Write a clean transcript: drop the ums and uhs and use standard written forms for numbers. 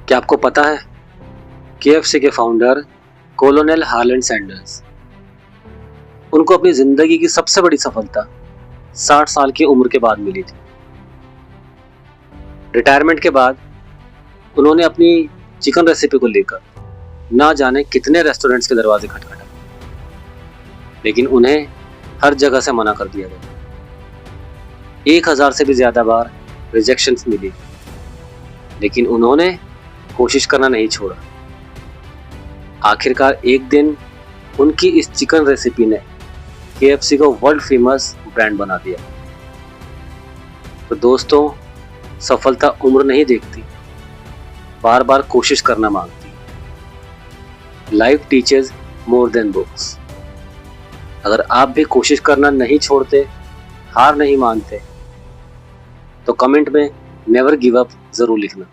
क्या आपको पता है KFC के फाउंडर कोलोनेल हार्लैंड सैंडर्स, उनको अपनी जिंदगी की सबसे बड़ी सफलता 60 साल की उम्र के बाद मिली थी। रिटायरमेंट के बाद उन्होंने अपनी चिकन रेसिपी को लेकर ना जाने कितने रेस्टोरेंट्स के दरवाजे खटखटाए, लेकिन उन्हें हर जगह से मना कर दिया गया। 1000 से भी ज्यादा बार रिजेक्शंस मिली, लेकिन उन्होंने कोशिश करना नहीं छोड़ा। आखिरकार एक दिन उनकी इस चिकन रेसिपी ने KFC को वर्ल्ड फेमस ब्रांड बना दिया। तो दोस्तों, सफलता उम्र नहीं देखती, बार बार कोशिश करना मांगती। Life teaches more than books. अगर आप भी कोशिश करना नहीं छोड़ते, हार नहीं मानते, तो कमेंट में नेवर गिव अप जरूर लिखना।